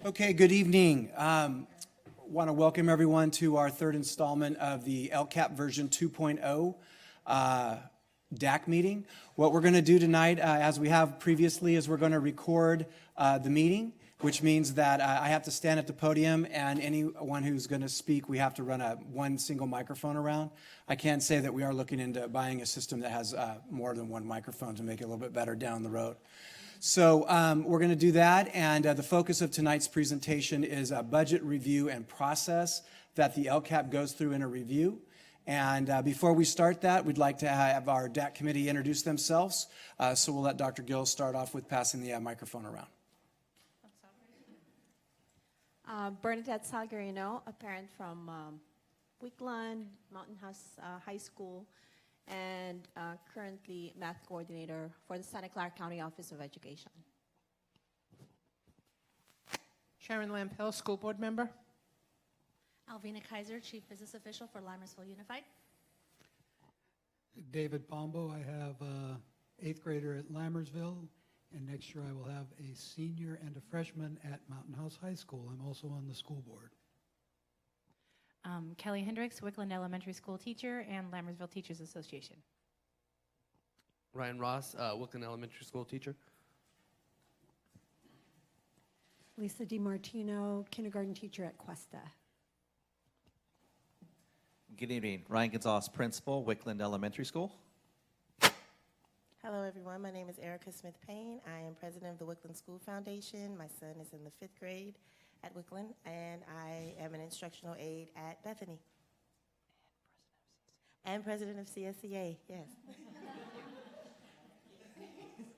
Okay, good evening. Want to welcome everyone to our third installment of the LCAP version 2.0 DAC meeting. What we're going to do tonight, as we have previously, is we're going to record the meeting, which means that I have to stand at the podium, and anyone who's going to speak, we have to run one single microphone around. I can say that we are looking into buying a system that has more than one microphone to make it a little bit better down the road. So we're going to do that, and the focus of tonight's presentation is a budget review and process that the LCAP goes through in a review. And before we start that, we'd like to have our DAC committee introduce themselves. So we'll let Dr. Gill start off with passing the microphone around. Bernadette Salgarino, a parent from Wickland Mountain House High School, and currently math coordinator for the Santa Clara County Office of Education. Sharon Lampel, school board member. Alvina Kaiser, Chief Business Official for Lammersville Unified. David Pombo, I have an 8th grader at Lammersville, and next year I will have a senior and a freshman at Mountain House High School. I'm also on the school board. Kelly Hendricks, Wickland Elementary School teacher and Lammersville Teachers Association. Ryan Ross, Wickland Elementary School teacher. Lisa DiMartino, kindergarten teacher at Cuesta. Good evening. Ryan Gonzalez, principal, Wickland Elementary School. Hello, everyone. My name is Erica Smith-Payne. I am president of the Wickland School Foundation. My son is in the 5th grade at Wickland, and I am an instructional aide at Bethany. And president of CSCA, yes.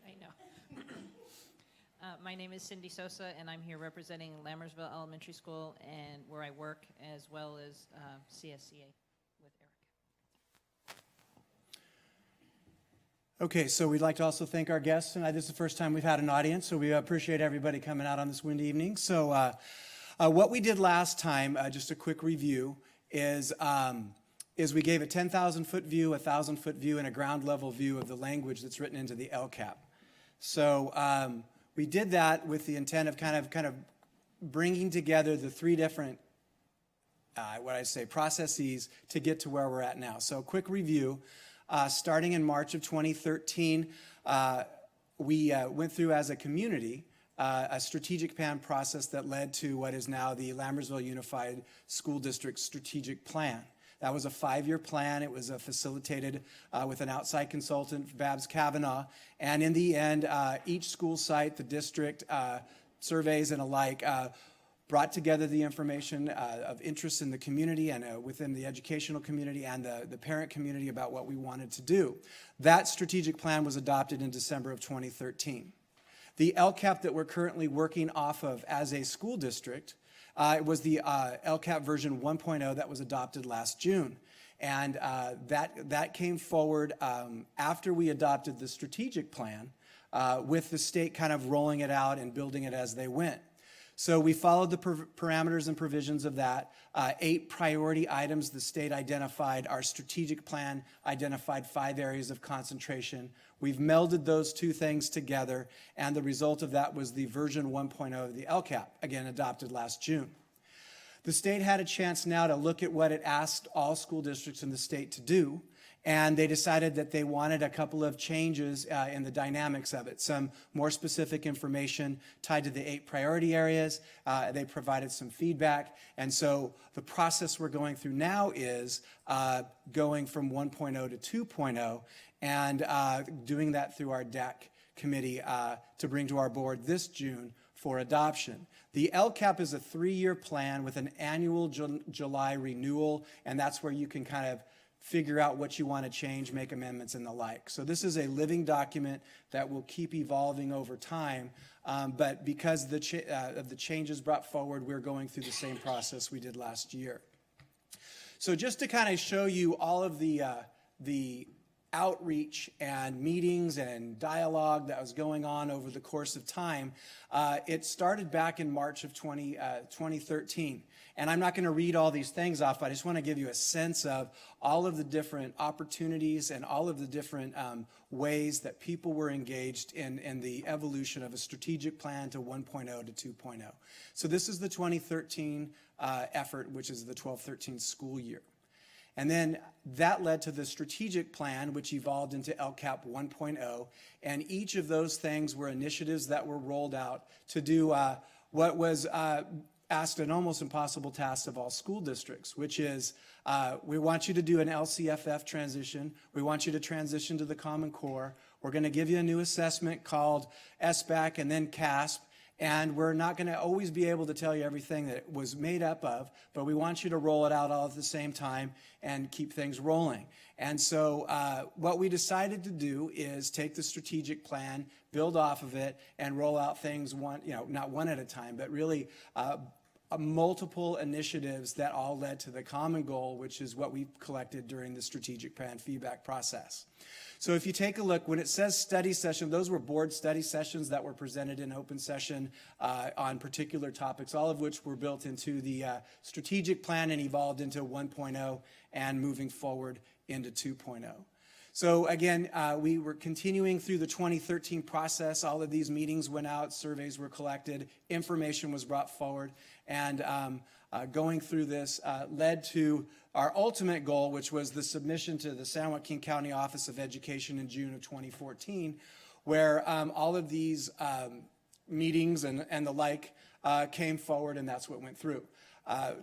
I know. My name is Cindy Sosa, and I'm here representing Lammersville Elementary School, and where I work, as well as CSCA with Eric. Okay, so we'd like to also thank our guests tonight. This is the first time we've had an audience, so we appreciate everybody coming out on this windy evening. So what we did last time, just a quick review, is we gave a 10,000-foot view, a 1,000-foot view, and a ground-level view of the language that's written into the LCAP. So we did that with the intent of kind of bringing together the three different, processes to get to where we're at now. So quick review. Starting in March of 2013, we went through as a community a strategic plan process that led to what is now the Lammersville Unified School District Strategic Plan. That was a 5-year plan. It was facilitated with an outside consultant, Babs Kavanaugh. And in the end, each school site, the district, surveys and alike, brought together the information of interest in the community and within the educational community and the parent community about what we wanted to do. That strategic plan was adopted in December of 2013. The LCAP that we're currently working off of as a school district was the LCAP version 1.0 that was adopted last June. And that came forward after we adopted the strategic plan with the state kind of rolling it out and building it as they went. So we followed the parameters and provisions of that. 8 priority items the state identified. Our strategic plan identified 5 areas of concentration. We've melded those 2 things together, and the result of that was the version 1.0 of the LCAP, again adopted last June. The state had a chance now to look at what it asked all school districts in the state to do, and they decided that they wanted a couple of changes in the dynamics of it. Some more specific information tied to the 8 priority areas. They provided some feedback. And so the process we're going through now is going from 1.0 to 2.0 and doing that through our DAC committee to bring to our board this June for adoption. The LCAP is a 3-year plan with an annual July renewal, and that's where you can kind of figure out what you want to change, make amendments, and the like. So this is a living document that will keep evolving over time, but because of the changes brought forward, we're going through the same process we did last year. So just to kind of show you all of the outreach and meetings and dialogue that was going on over the course of time, it started back in March of 2013. And I'm not going to read all these things off, but I just want to give you a sense of all of the different opportunities and all of the different ways that people were engaged in the evolution of a strategic plan to 1.0 to 2.0. So this is the 2013 effort, which is the 12-13 school year. And then that led to the strategic plan, which evolved into LCAP 1.0. And each of those things were initiatives that were rolled out to do what was asked an almost impossible task of all school districts, which is we want you to do an LCFF transition. We want you to transition to the Common Core. We're going to give you a new assessment called SBAC and then CASP. And we're not going to always be able to tell you everything that it was made up of, but we want you to roll it out all at the same time and keep things rolling. And so what we decided to do is take the strategic plan, build off of it, and roll out things not one at a time, but really multiple initiatives that all led to the common goal, which is what we collected during the strategic plan feedback process. So if you take a look, when it says study session, those were board study sessions that were presented in open session on particular topics, all of which were built into the strategic plan and evolved into 1.0 and moving forward into 2.0. So again, we were continuing through the 2013 process. All of these meetings went out, surveys were collected, information was brought forward, and going through this led to our ultimate goal, which was the submission to the San Joaquin County Office of Education in June of 2014, where all of these meetings and the like came forward, and that's what went through.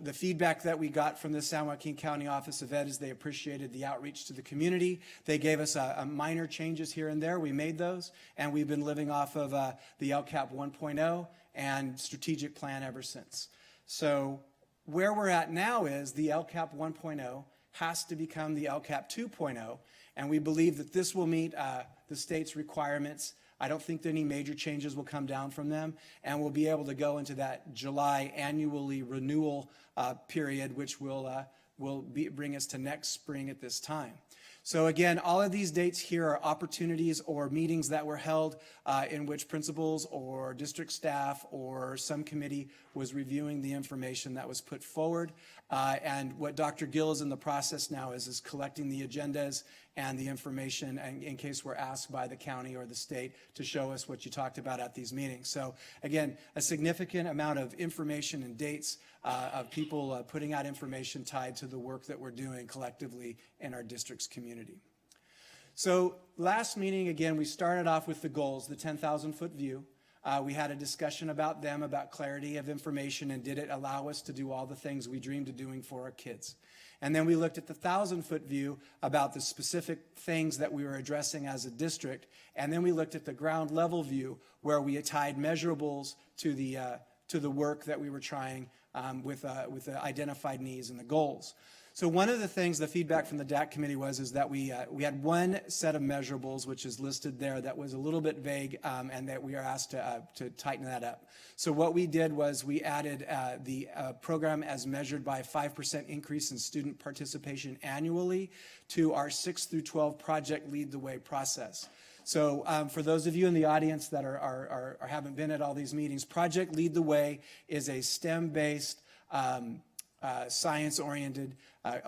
The feedback that we got from the San Joaquin County Office of Ed is they appreciated the outreach to the community. They gave us minor changes here and there. We made those, and we've been living off of the LCAP 1.0 and strategic plan ever since. So where we're at now is the LCAP 1.0 has to become the LCAP 2.0, and we believe that this will meet the state's requirements. I don't think that any major changes will come down from them, and we'll be able to go into that July annually renewal period, which will bring us to next spring at this time. So again, all of these dates here are opportunities or meetings that were held in which principals or district staff or some committee was reviewing the information that was put forward. And what Dr. Gill is in the process now is collecting the agendas and the information in case we're asked by the county or the state to show us what you talked about at these meetings. So again, a significant amount of information and dates of people putting out information tied to the work that we're doing collectively in our district's community. So last meeting, again, we started off with the goals, the 10,000-foot view. We had a discussion about them, about clarity of information, and did it allow us to do all the things we dreamed of doing for our kids. And then we looked at the 1,000-foot view about the specific things that we were addressing as a district. And then we looked at the ground level view where we tied measurables to the work that we were trying with the identified needs and the goals. So one of the things, the feedback from the DAC committee is that we had one set of measurables, which is listed there, that was a little bit vague, and that we are asked to tighten that up. So what we did was we added the program as measured by 5% increase in student participation annually to our 6 through 12 project lead the way process. So for those of you in the audience that haven't been at all these meetings, Project Lead the Way is a STEM-based, science-oriented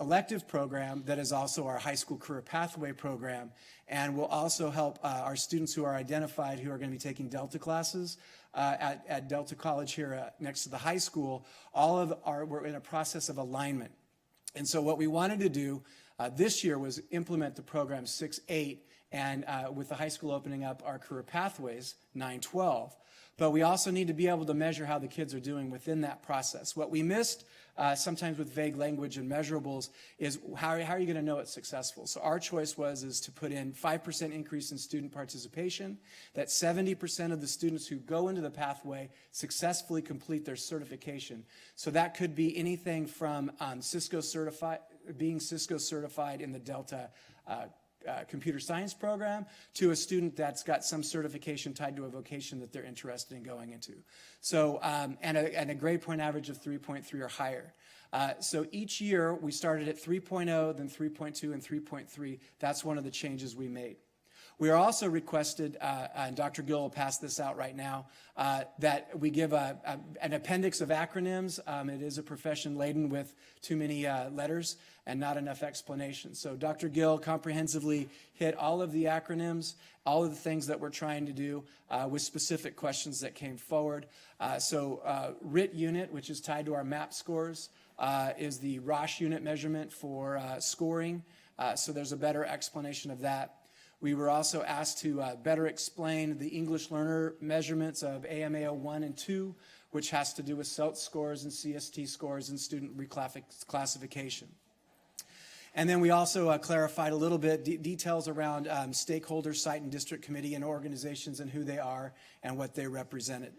elective program that is also our high school career pathway program, and will also help our students who are identified who are going to be taking Delta classes at Delta College here next to the high school. We're in a process of alignment. And so what we wanted to do this year was implement the program 6-8, and with the high school opening up our career pathways 9-12. But we also need to be able to measure how the kids are doing within that process. What we missed sometimes with vague language and measurables is how are you going to know it's successful? So our choice is to put in 5% increase in student participation, that 70% of the students who go into the pathway successfully complete their certification. So that could be anything from being Cisco certified in the Delta computer science program to a student that's got some certification tied to a vocation that they're interested in going into. So, and a grade point average of 3.3 or higher. So each year we started at 3.0, then 3.2, and 3.3. That's one of the changes we made. We are also requested, and Dr. Gill will pass this out right now, that we give an appendix of acronyms. It is a profession laden with too many letters and not enough explanation. So Dr. Gill comprehensively hit all of the acronyms, all of the things that we're trying to do with specific questions that came forward. So RIT unit, which is tied to our MAP scores, is the Rosh unit measurement for scoring. So there's a better explanation of that. We were also asked to better explain the English learner measurements of AMAO 1 and 2, which has to do with CELT scores and CST scores and student reclassification. And then we also clarified a little bit details around stakeholder, site, and district committee and organizations and who they are and what they represented.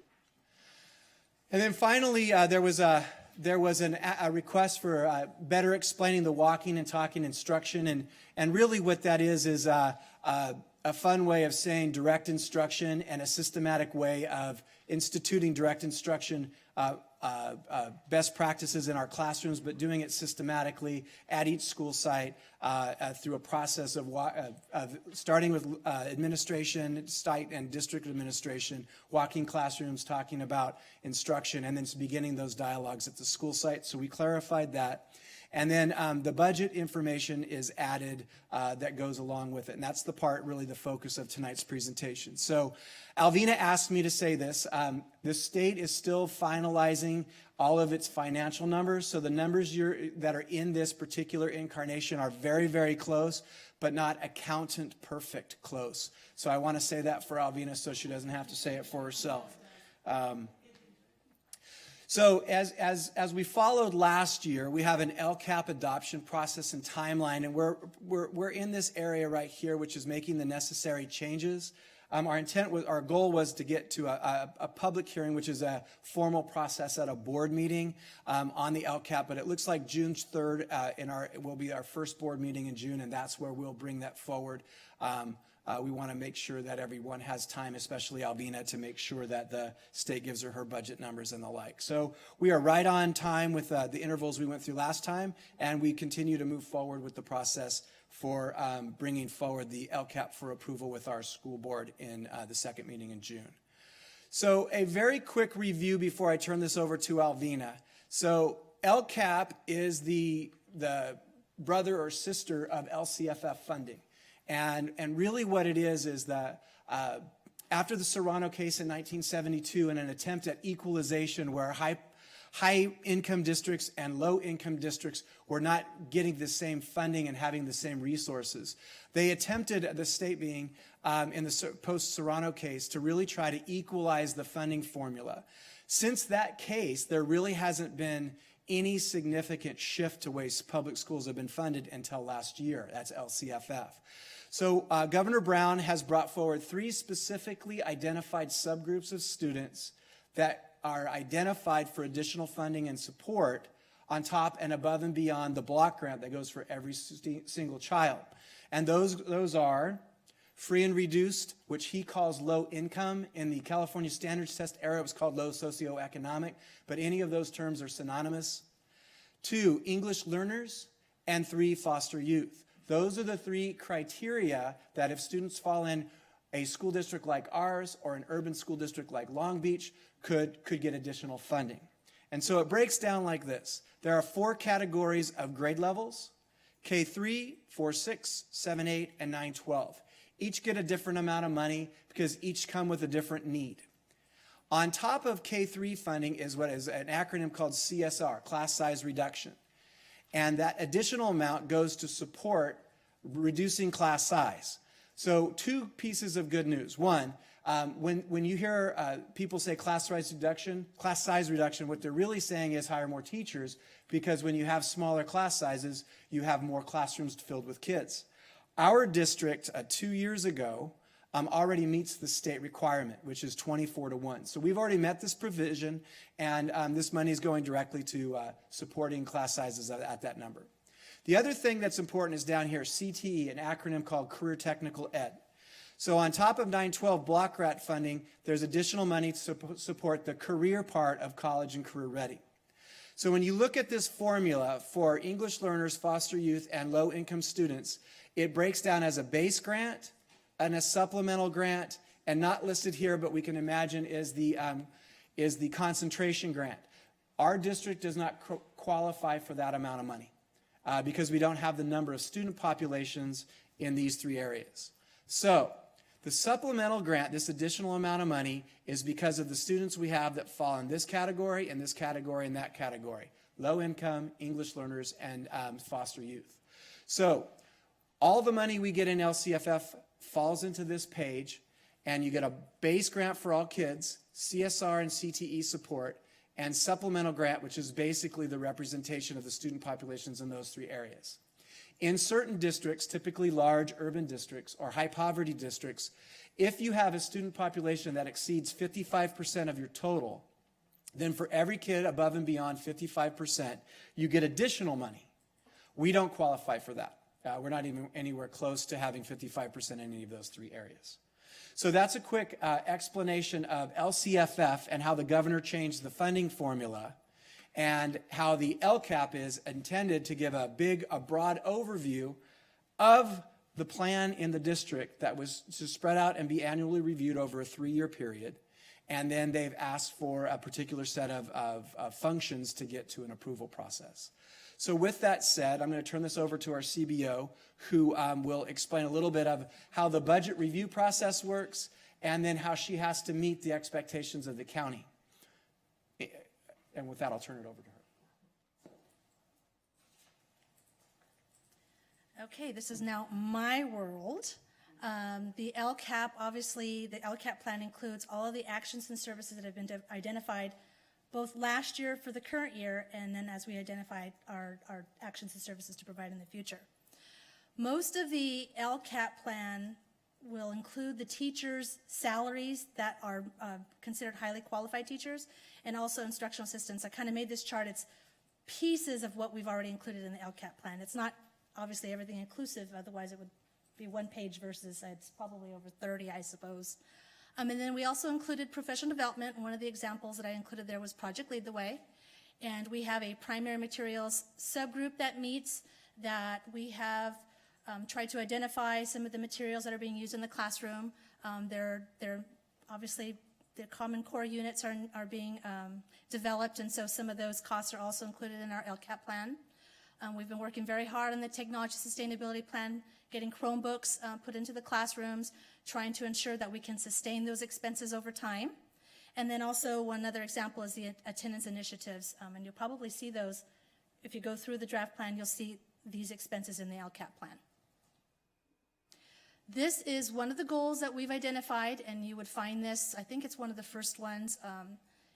And then finally, there was a request for better explaining the walking and talking instruction, and really what that is a fun way of saying direct instruction and a systematic way of instituting direct instruction best practices in our classrooms, but doing it systematically at each school site through a process of starting with administration, site and district administration, walking classrooms, talking about instruction, and then beginning those dialogues at the school site. So we clarified that. And then the budget information is added that goes along with it. And that's the part, really the focus of tonight's presentation. So Alvina asked me to say this. The state is still finalizing all of its financial numbers. So the numbers that are in this particular incarnation are very, very close, but not accountant perfect close. So I want to say that for Alvina so she doesn't have to say it for herself. So as we followed last year, we have an LCAP adoption process and timeline, and we're in this area right here, which is making the necessary changes. Our goal was to get to a public hearing, which is a formal process at a board meeting on the LCAP, but it looks like June 3rd will be our first board meeting in June, and that's where we'll bring that forward. We want to make sure that everyone has time, especially Alvina, to make sure that the state gives her budget numbers and the like. So we are right on time with the intervals we went through last time, and we continue to move forward with the process for bringing forward the LCAP for approval with our school board in the second meeting in June. So a very quick review before I turn this over to Alvina. So LCAP is the brother or sister of LCFF funding. And really what it is that after the Serrano case in 1972, in an attempt at equalization where high-income districts and low-income districts were not getting the same funding and having the same resources, they attempted, the state being, in the post-Serrano case, to really try to equalize the funding formula. Since that case, there really hasn't been any significant shift to ways public schools have been funded until last year. That's LCFF. So Governor Brown has brought forward 3 specifically identified subgroups of students that are identified for additional funding and support on top and above and beyond the block grant that goes for every single child. And those are free and reduced, which he calls low income. In the California Standards Test era, it was called low socioeconomic, but any of those terms are synonymous. 2, English learners, and 3, foster youth. Those are the 3 criteria that if students fall in a school district like ours or an urban school district like Long Beach could get additional funding. And so it breaks down like this. There are 4 categories of grade levels: K3, 4-6, 7-8, and 9-12. Each get a different amount of money because each come with a different need. On top of K3 funding is what is an acronym called CSR, class size reduction. And that additional amount goes to support reducing class size. So 2 pieces of good news. One, when you hear people say class size reduction, what they're really saying is hire more teachers, because when you have smaller class sizes, you have more classrooms filled with kids. Our district 2 years ago already meets the state requirement, which is 24-1. So we've already met this provision, and this money is going directly to supporting class sizes at that number. The other thing that's important is down here, CTE, an acronym called Career Technical Ed. So on top of 912 block grant funding, there's additional money to support the career part of college and career ready. So when you look at this formula for English learners, foster youth, and low-income students, it breaks down as a base grant and a supplemental grant, and not listed here, but we can imagine is the concentration grant. Our district does not qualify for that amount of money because we don't have the number of student populations in these three areas. So the supplemental grant, this additional amount of money, is because of the students we have that fall in this category, and this category, and that category. Low income, English learners, and foster youth. So all the money we get in LCFF falls into this page, and you get a base grant for all kids, CSR and CTE support, and supplemental grant, which is basically the representation of the student populations in those three areas. In certain districts, typically large urban districts or high poverty districts, if you have a student population that exceeds 55% of your total, then for every kid above and beyond 55%, you get additional money. We don't qualify for that. We're not even anywhere close to having 55% in any of those three areas. So that's a quick explanation of LCFF and how the governor changed the funding formula, and how the LCAP is intended to give a broad overview of the plan in the district that was to spread out and be annually reviewed over a 3-year period. And then they've asked for a particular set of functions to get to an approval process. So with that said, I'm going to turn this over to our CBO, who will explain a little bit of how the budget review process works, and then how she has to meet the expectations of the county. And with that, I'll turn it over to her. Okay, this is now my world. The LCAP, obviously, the LCAP plan includes all of the actions and services that have been identified both last year for the current year, and then as we identified our actions and services to provide in the future. Most of the LCAP plan will include the teachers' salaries that are considered highly qualified teachers, and also instructional assistants. I kind of made this chart. It's pieces of what we've already included in the LCAP plan. It's not obviously everything inclusive, otherwise it would be one page versus it's probably over 30, I suppose. And then we also included professional development. One of the examples that I included there was Project Lead the Way. And we have a primary materials subgroup that meets, that we have tried to identify some of the materials that are being used in the classroom. They're obviously, the Common Core units are being developed, and so some of those costs are also included in our LCAP plan. We've been working very hard on the technology sustainability plan, getting Chromebooks put into the classrooms, trying to ensure that we can sustain those expenses over time. And then also one other example is the attendance initiatives, and you'll probably see those. If you go through the draft plan, you'll see these expenses in the LCAP plan. This is one of the goals that we've identified, and you would find this, I think it's one of the first ones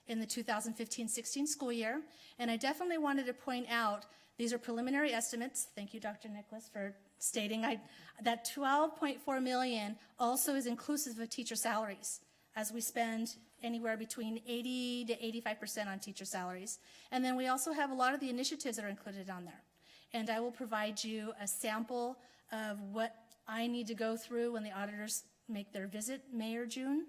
in the 2015-16 school year. And I definitely wanted to point out, these are preliminary estimates. Thank you, Dr. Nicholas, for stating that $12.4 million also is inclusive of teacher salaries, as we spend anywhere between 80 to 85% on teacher salaries. And then we also have a lot of the initiatives that are included on there. And I will provide you a sample of what I need to go through when the auditors make their visit, May or June.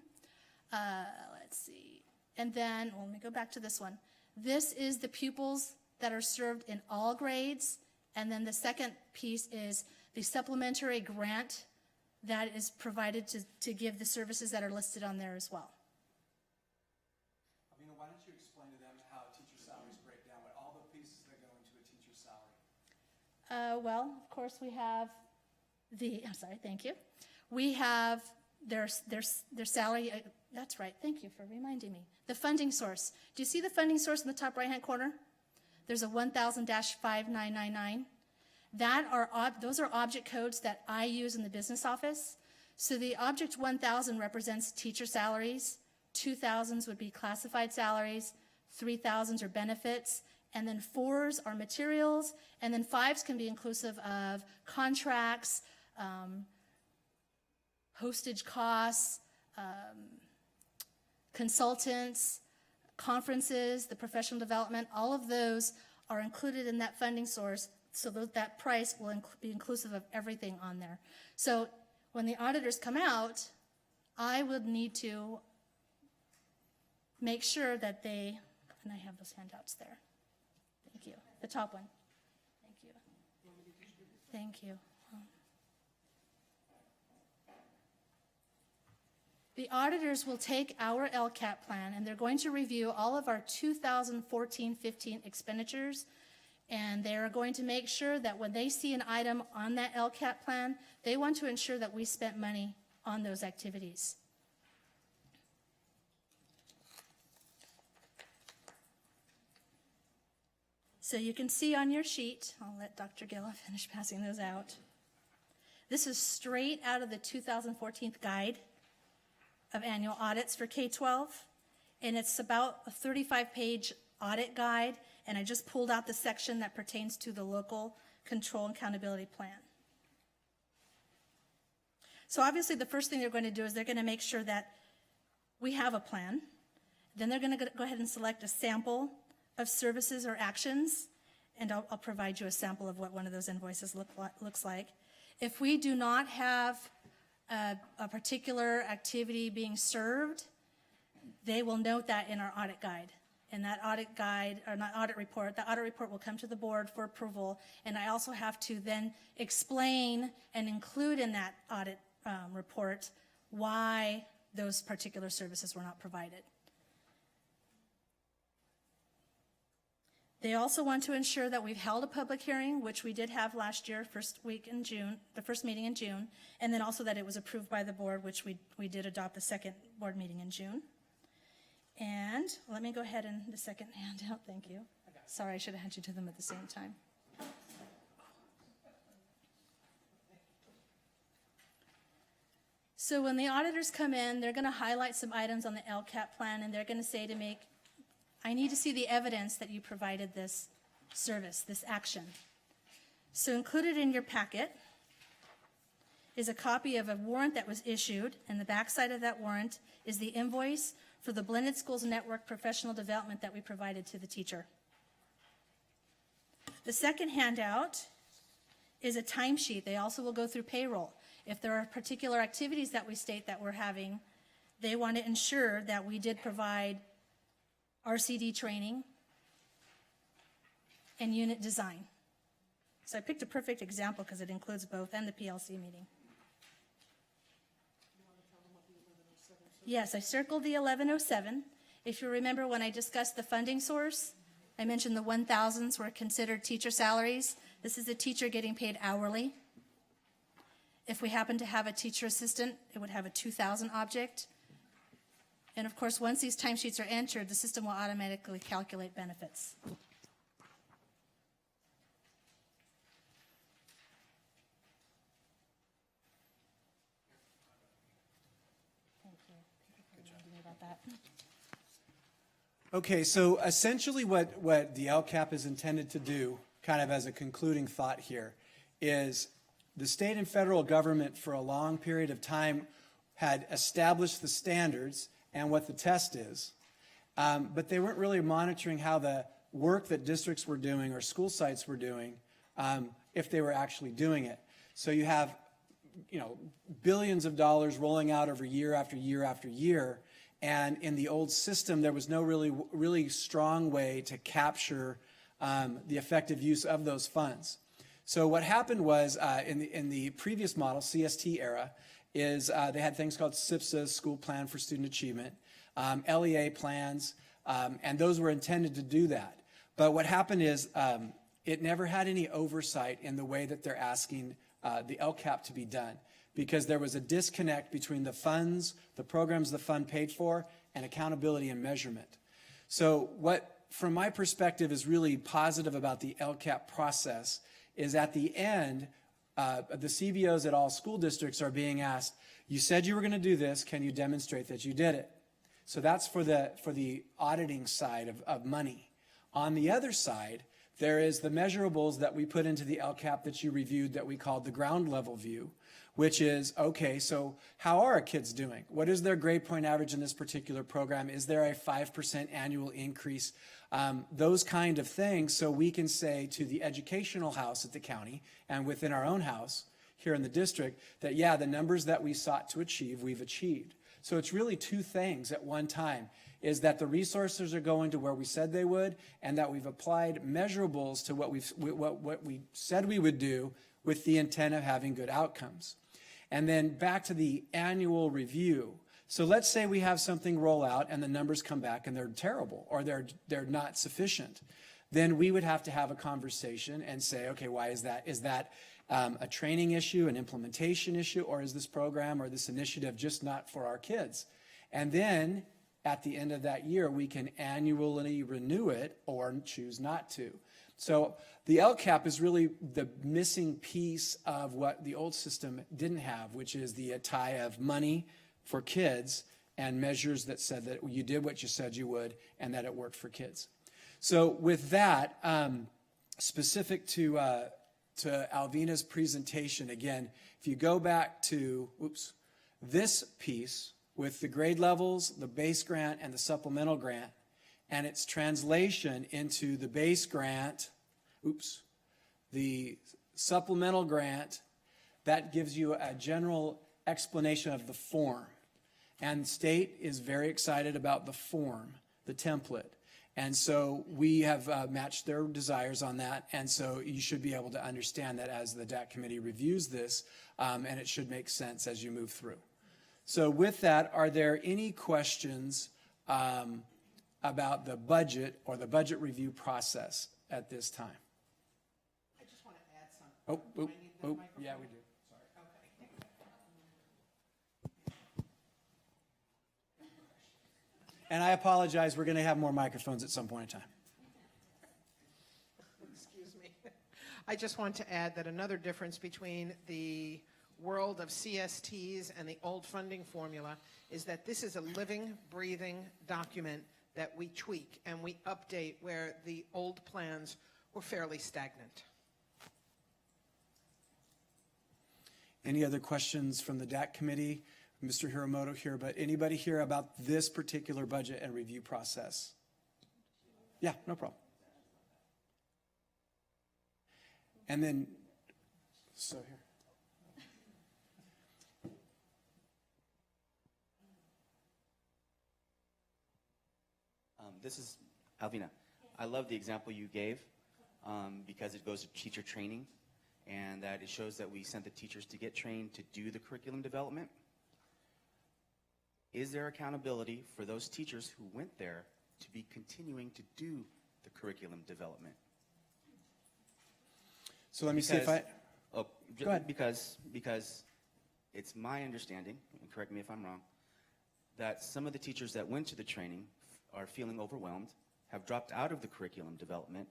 Let's see. And then, well, let me go back to this one. This is the pupils that are served in all grades. And then the second piece is the supplementary grant that is provided to give the services that are listed on there as well. Alvina, why don't you explain to them how teacher salaries break down, what all the pieces that go into a teacher's salary? Well, of course, we have I'm sorry, thank you. We have their salary, that's right, thank you for reminding me. The funding source. Do you see the funding source in the top right-hand corner? There's a 1000-5999. Those are object codes that I use in the business office. So the object 1000 represents teacher salaries, 2000s would be classified salaries, 3000s are benefits, and then 4s are materials, and then 5s can be inclusive of contracts, postage costs, consultants, conferences, the professional development. All of those are included in that funding source So that price will be inclusive of everything on there. So when the auditors come out, I would need to make sure that they, and I have those handouts there. Thank you. The top one. Thank you. Thank you. The auditors will take our LCAP plan and they're going to review all of our 2014-15 expenditures, and they're going to make sure that when they see an item on that LCAP plan, they want to ensure that we spent money on those activities. So you can see on your sheet, I'll let Dr. Gill finish passing those out. This is straight out of the 2014 guide of annual audits for K-12, and it's about a 35-page audit guide, and I just pulled out the section that pertains to the local control and accountability plan. So obviously the first thing they're going to do is they're going to make sure that we have a plan. Then they're going to go ahead and select a sample of services or actions, and I'll provide you a sample of what one of those invoices looks like. If we do not have a particular activity being served, they will note that in our audit guide. And that audit guide, or not audit report, the audit report will come to the board for approval, and I also have to then explain and include in that audit report why those particular services were not provided. They also want to ensure that we've held a public hearing, which we did have last year, first week in June, the first meeting in June, and then also that it was approved by the board, which we did adopt the second board meeting in June. And let me go ahead and the second handout, thank you. Sorry, I should have had you to them at the same time. So when the auditors come in, they're going to highlight some items on the LCAP plan, and they're going to say to me, I need to see the evidence that you provided this service, this action. So included in your packet is a copy of a warrant that was issued, and the backside of that warrant is the invoice for the Blended Schools Network professional development that we provided to the teacher. The second handout is a timesheet. They also will go through payroll. If there are particular activities that we state that we're having, they want to ensure that we did provide RCD training and unit design. So I picked a perfect example because it includes both and the PLC meeting. Yes, I circled the 1107. If you remember when I discussed the funding source, I mentioned the 1,000s were considered teacher salaries. This is a teacher getting paid hourly. If we happen to have a teacher assistant, it would have a 2,000 object. And of course, once these timesheets are entered, the system will automatically calculate benefits. Thank you. Good job. About that. Okay, so essentially what the LCAP is intended to do, kind of as a concluding thought here, is the state and federal government for a long period of time had established the standards and what the test is, but they weren't really monitoring how the work that districts were doing or school sites were doing, if they were actually doing it. So you have, billions of dollars rolling out over year after year after year, and in the old system, there was no really strong way to capture the effective use of those funds. So what happened was in the previous model, CST era, is they had things called SIPSA, School Plan for Student Achievement, LEA plans, and those were intended to do that. But what happened is it never had any oversight in the way that they're asking the LCAP to be done, because there was a disconnect between the funds, the programs the fund paid for, and accountability and measurement. So what, from my perspective, is really positive about the LCAP process is at the end, the CBOs at all school districts are being asked, you said you were going to do this, can you demonstrate that you did it? So that's for the auditing side of money. On the other side, There is the measurables that we put into the LCAP that you reviewed that we called the ground level view, which is, okay, so how are our kids doing? What is their grade point average in this particular program? Is there a 5% annual increase? Those kind of things, so we can say to the educational house at the county and within our own house here in the district that, yeah, the numbers that we sought to achieve, we've achieved. So it's really two things at one time, is that the resources are going to where we said they would, and that we've applied measurables to what we said we would do with the intent of having good outcomes. And then back to the annual review. So let's say we have something roll out and the numbers come back and they're terrible or they're not sufficient. Then we would have to have a conversation and say, okay, why is that? Is that a training issue, an implementation issue, or is this program or this initiative just not for our kids? And then at the end of that year, we can annually renew it or choose not to. So the LCAP is really the missing piece of what the old system didn't have, which is the tie of money for kids and measures that said that you did what you said you would and that it worked for kids. So with that, specific to Alvina's presentation, again, if you go back to, this piece with the grade levels, the base grant, and the supplemental grant, and its translation into the base grant, the supplemental grant, that gives you a general explanation of the form. And state is very excited about the form, the template. And so we have matched their desires on that. And so you should be able to understand that as the DAC committee reviews this, and it should make sense as you move through. So with that, are there any questions about the budget or the budget review process at this time? I just want to add something. Yeah, we do. And I apologize, we're going to have more microphones at some point in time. Excuse me. I just want to add that another difference between the world of CSTs and the old funding formula is that this is a living, breathing document that we tweak and we update where the old plans were fairly stagnant. Any other questions from the DAC committee? Mr. Hiramoto here, but anybody here about this particular budget and review process? Yeah, no problem. And then, so here. This is Alvina. I love the example you gave because it goes to teacher training and that it shows that we sent the teachers to get trained to do the curriculum development. Is there accountability for those teachers who went there to be continuing to do the curriculum development? So let me see if I... Go ahead. Because it's my understanding, and correct me if I'm wrong, that some of the teachers that went to the training are feeling overwhelmed, have dropped out of the curriculum development,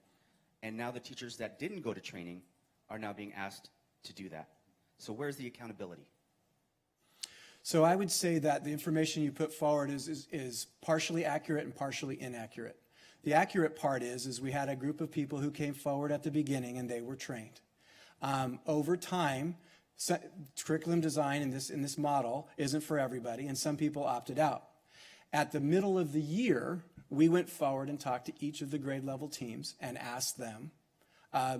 and now the teachers that didn't go to training are now being asked to do that. So where's the accountability? So I would say that the information you put forward is partially accurate and partially inaccurate. The accurate part is we had a group of people who came forward at the beginning and they were trained. Over time, curriculum design in this model isn't for everybody, and some people opted out. At the middle of the year, we went forward and talked to each of the grade level teams and asked them,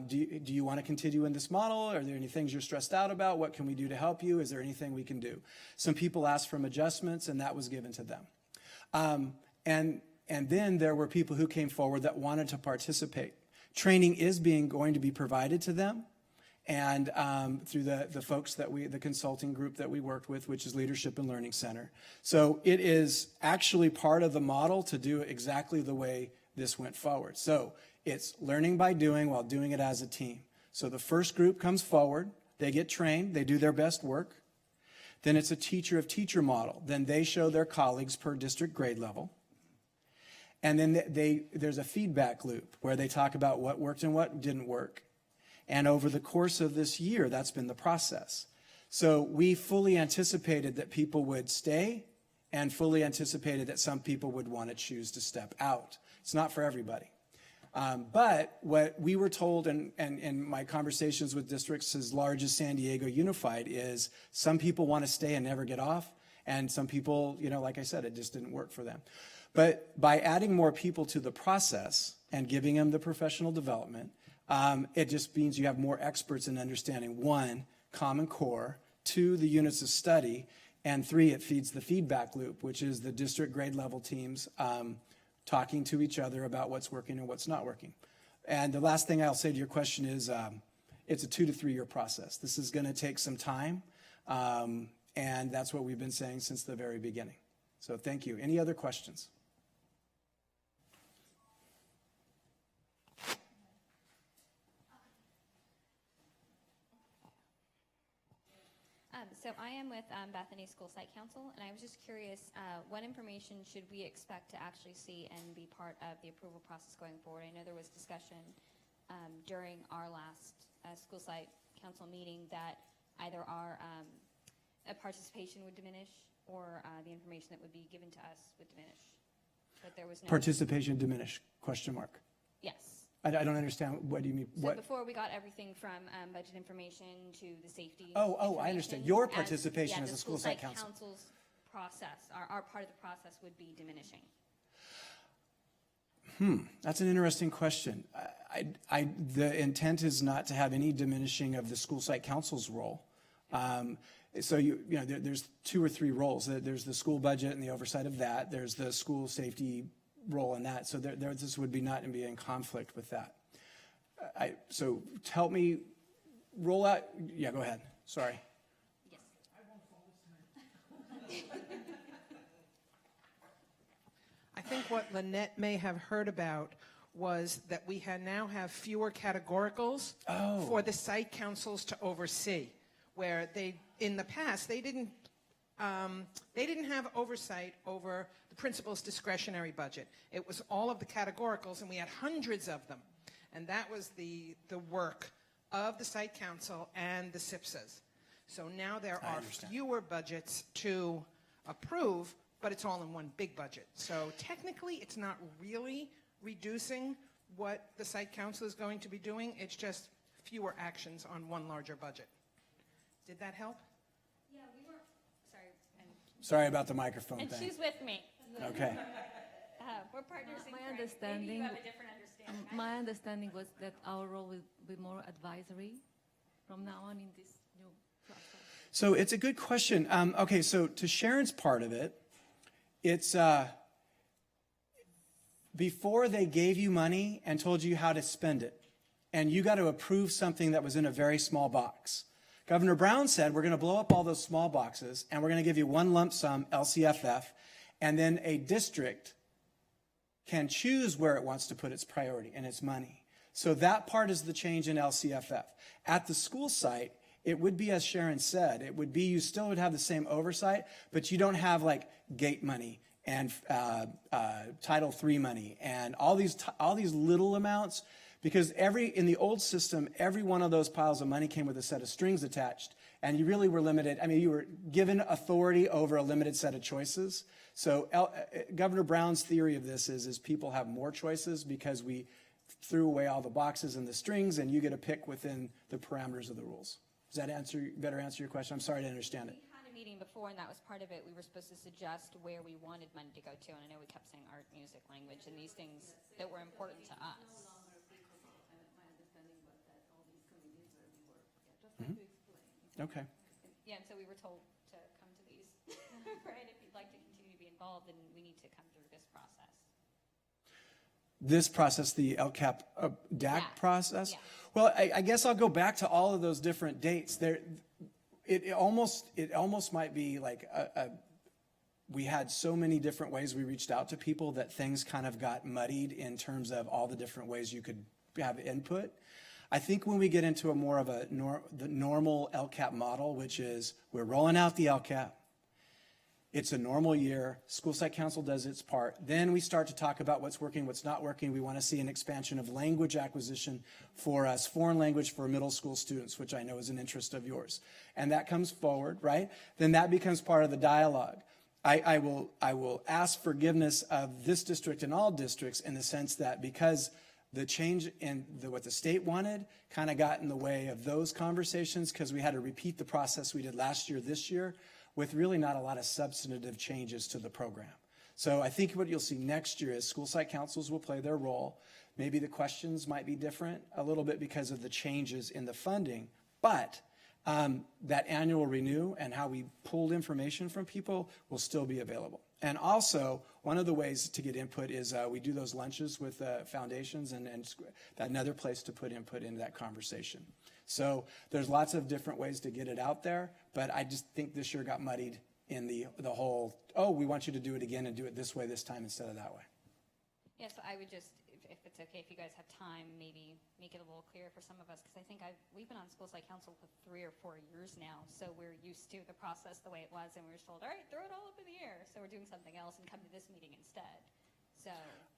do you want to continue in this model? Are there any things you're stressed out about? What can we do to help you? Is there anything we can do? Some people asked for adjustments, and that was given to them. And then there were people who came forward that wanted to participate. Training is going to be provided to them, and through the folks the consulting group that we worked with, which is Leadership and Learning Center. So it is actually part of the model to do it exactly the way this went forward. So it's learning by doing while doing it as a team. So the first group comes forward, they get trained, they do their best work. Then it's a teacher of teacher model. Then they show their colleagues per district grade level. And then there's a feedback loop where they talk about what worked and what didn't work. And over the course of this year, that's been the process. So we fully anticipated that people would stay and fully anticipated that some people would want to choose to step out. It's not for everybody. But what we were told in my conversations with districts as large as San Diego Unified is some people want to stay and never get off, and some people, like I said, it just didn't work for them. But by adding more people to the process and giving them the professional development, it just means you have more experts in understanding, 1, Common Core, 2, the units of study, and 3, it feeds the feedback loop, which is the district grade level teams talking to each other about what's working and what's not working. And the last thing I'll say to your question is it's a 2 to 3 year process. This is going to take some time, and that's what we've been saying since the very beginning. So thank you. Any other questions? So I am with Bethany School Site Council, and I was just curious, what information should we expect to actually see and be part of the approval process going forward? I know there was discussion during our last School Site Council meeting that either our participation would diminish or the information that would be given to us would diminish. But there was no Participation diminish, question mark. Yes. I don't understand. What do you mean? So What? before we got everything from budget information to the safety. Oh, I understand. information, Your participation as the a school site council. council's process, our part of the process would be diminishing. That's an interesting question. The intent is not to have any diminishing of the school site council's role. So there's 2 or 3 roles. There's the school budget and the oversight of that. There's the school safety role in that. So this would be not be in conflict with that. So help me roll out. Yeah, go ahead. Sorry. Yes. I think what Lynette may have heard about was that we now have fewer categoricals for the site councils to oversee, where in the past they didn't have oversight over the principal's discretionary budget. It was all of the categoricals, and we had hundreds of them, and that was the work of the site council and the SIPSAs. So now there are fewer budgets to approve, but it's all in one big budget. So technically, it's not really reducing what the site council is going to be doing. It's just fewer actions on one larger budget. Did that help? Yeah, we were, sorry. Sorry about the microphone And thing. she's with me. Okay. We're partners in My crime. understanding- Maybe you have a different understanding. My understanding was that our role will be more advisory from now on in this new process. So it's a good question. Okay, so to Sharon's part of it, it's before they gave you money and told you how to spend it, and you got to approve something that was in a very small box. Governor Brown said, we're going to blow up all those small boxes, and we're going to give you one lump sum, LCFF, and then a district can choose where it wants to put its priority and its money. So that part is the change in LCFF. At the school site, it would be, as Sharon said, it would be, you still would have the same oversight, but you don't have like gate money and Title III money and all these little amounts, because in the old system, every one of those piles of money came with a set of strings attached, and you really were limited. I mean, you were given authority over a limited set of choices. So Governor Brown's theory of this is people have more choices because we threw away all the boxes and the strings, and you get to pick within the parameters of the rules. Does that better answer your question? I'm sorry to understand it. We had a meeting before, and that was part of it. We were supposed to suggest where we wanted money to go to, and I know we kept saying art, music, language, and these things that were important to us. Okay. Yeah, and so we were told to come to these, right? If you'd like to continue to be involved, then we need to come through this process. This process, the LCAP DAC Yeah. process? Yeah. Well, I guess I'll go back to all of those different dates. It almost might be like we had so many different ways we reached out to people that things kind of got muddied in terms of all the different ways you could have input. I think when we get into a more of the normal LCAP model, which is we're rolling out the LCAP, it's a normal year, school site council does its part, then we start to talk about what's working, what's not working. We want to see an expansion of language acquisition for us, foreign language for middle school students, which I know is an interest of yours. And that comes forward, right? Then that becomes part of the dialogue. I will ask forgiveness of this district and all districts in the sense that because The change in what the state wanted kind of got in the way of those conversations because we had to repeat the process we did last year, this year, with really not a lot of substantive changes to the program. So I think what you'll see next year is school site councils will play their role. Maybe the questions might be different a little bit because of the changes in the funding, but that annual renew and how we pulled information from people will still be available. And also, one of the ways to get input is we do those lunches with foundations and another place to put input into that conversation. So there's lots of different ways to get it out there, but I just think this year got muddied in the whole, oh, we want you to do it again and do it this way this time instead of that way. Yeah, so I would just, if it's okay, if you guys have time, maybe make it a little clearer for some of us, because I think we've been on school site council for 3 or 4 years now, so we're used to the process the way it was, and we were told, all right, throw it all up in the air, so we're doing something else and come to this meeting instead. So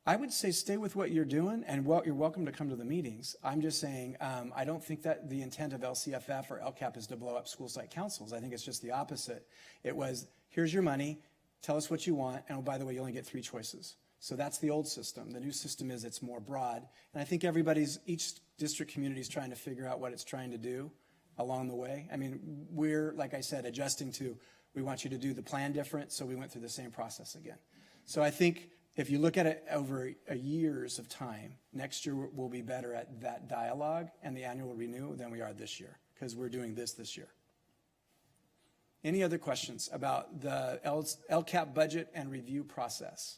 I would say stay with what you're doing, and you're welcome to come to the meetings. I'm just saying I don't think that the intent of LCFF or LCAP is to blow up school site councils. I think it's just the opposite. It was, here's your money, tell us what you want, and oh, by the way, you only get 3 choices. So that's the old system. The new system is it's more broad, and I think each district community is trying to figure out what it's trying to do along the way. I mean, we're, like I said, adjusting to, we want you to do the plan different, so we went through the same process again. So I think if you look at it over years of time, next year we'll be better at that dialogue and the annual renew than we are this year, because we're doing this year. Any other questions about the LCAP budget and review process?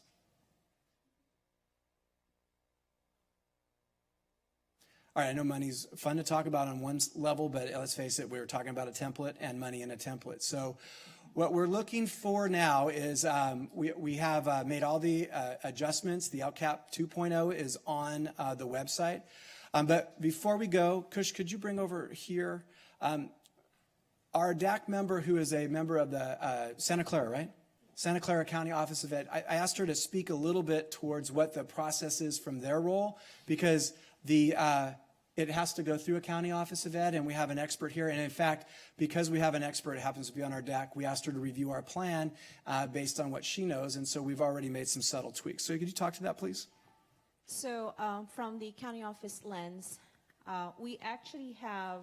All right, I know money's fun to talk about on one level, but let's face it, we were talking about a template and money in a template. So what we're looking for now is we have made all the adjustments. The LCAP 2.0 is on the website. But before we go, Kush, could you bring over here our DAC member who is a member of the Santa Clara, right? Santa Clara County Office of Ed. I asked her to speak a little bit towards what the process is from their role, because it has to go through a county office of ed, and we have an expert here. And in fact, because we have an expert, it happens to be on our DAC, we asked her to review our plan based on what she knows, and so we've already made some subtle tweaks. So could you talk to that, please? So from the county office lens, we actually have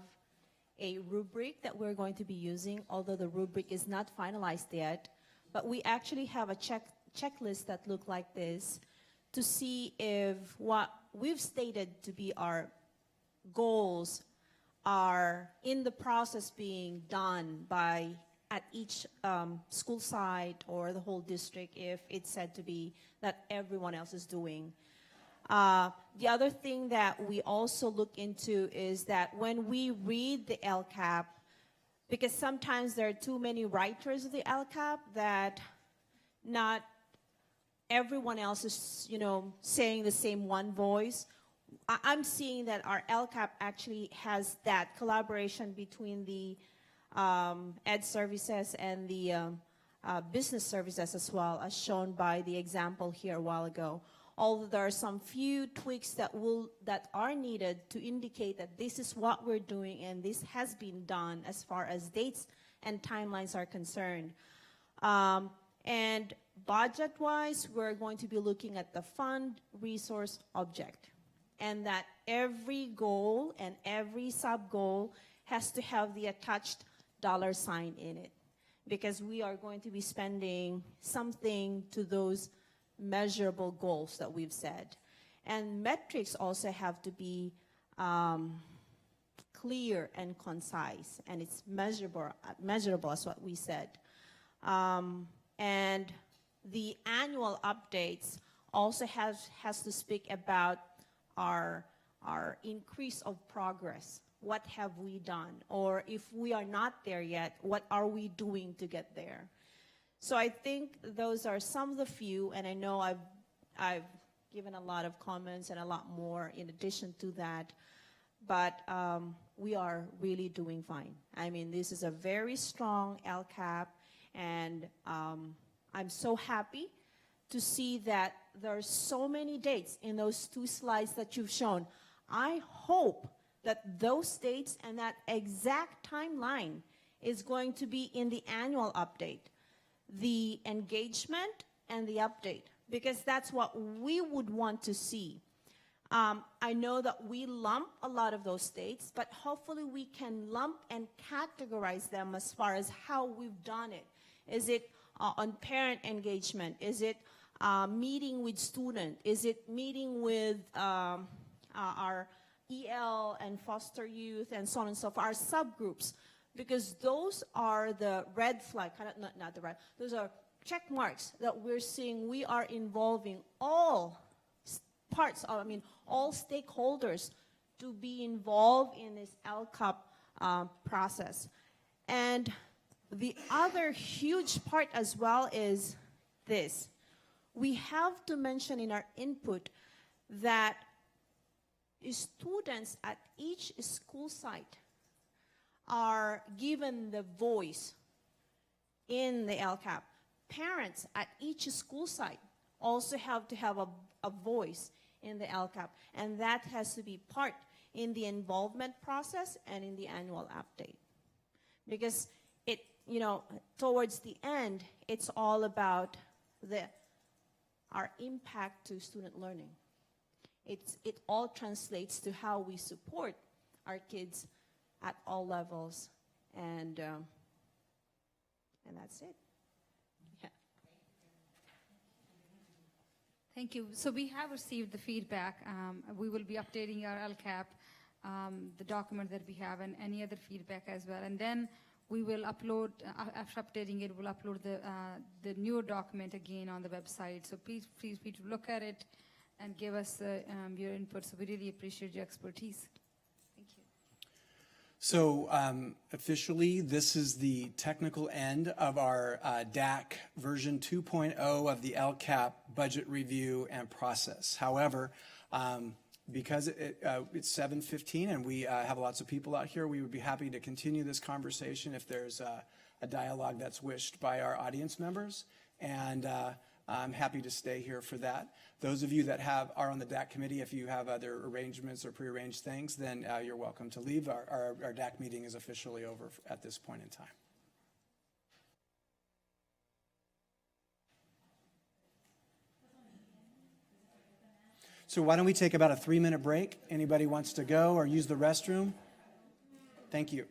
a rubric that we're going to be using, although the rubric is not finalized yet. But we actually have a checklist that look like this to see if what we've stated to be our goals are in the process being done at each school site or the whole district, if it's said to be that everyone else is doing. The other thing that we also look into is that when we read the LCAP, because sometimes there are too many writers of the LCAP that not everyone else is, saying the same one voice. I'm seeing that our LCAP actually has that collaboration between the ed services and the business services as well, as shown by the example here a while ago. Although there are some few tweaks that are needed to indicate that this is what we're doing and this has been done as far as dates and timelines are concerned. And budget-wise, we're going to be looking at the fund, resource, object. And that every goal and every sub-goal has to have the attached $sign in it, because we are going to be spending something to those measurable goals that we've set. And metrics also have to be clear and concise, and it's measurable as what we said. And the annual updates also has to speak about our increase of progress. What have we done? Or if we are not there yet, what are we doing to get there? So I think those are some of the few, and I know I've given a lot of comments and a lot more in addition to that, but we are really doing fine. I mean, this is a very strong LCAP, and I'm so happy to see that there are so many dates in those 2 slides that you've shown. I hope that those dates and that exact timeline is going to be in the annual update, the engagement and the update, because that's what we would want to see. I know that we lump a lot of those states, but hopefully we can lump and categorize them as far as how we've done it. Is it on parent engagement? Is it meeting with student? Is it meeting with our EL and foster youth and so on and so forth, our subgroups? Because those are the red flag, not the red, those are check marks that we're seeing we are involving all parts of, all stakeholders to be involved in this LCAP process. And the other huge part as well is this. We have to mention in our input that students at each school site are given the voice in the LCAP. Parents at each school site also have to have a voice in the LCAP, and that has to be part in the involvement process and in the annual update. Because it, towards the end, it's all about our impact to student learning. It all translates to how we support our kids at all levels, and that's it. Yeah. Thank you. So we have received the feedback. We will be updating our LCAP, the document that we have, and any other feedback as well. And then we will upload, after updating it, we'll upload the newer document again on the website. So please feel free to look at it and give us your input. So we really appreciate your expertise. Thank you. So officially, this is the technical end of our DAC version 2.0 of the LCAP budget review and process. However, because it's 7:15 and we have lots of people out here, we would be happy to continue this conversation if there's a dialogue that's wished by our audience members. And I'm happy to stay here for that. Those of you that are on the DAC committee, if you have other arrangements or prearranged things, then you're welcome to leave. Our DAC meeting is officially over at this point in time. So why don't we take about a 3-minute break? Anybody wants to go or use the restroom? Thank you.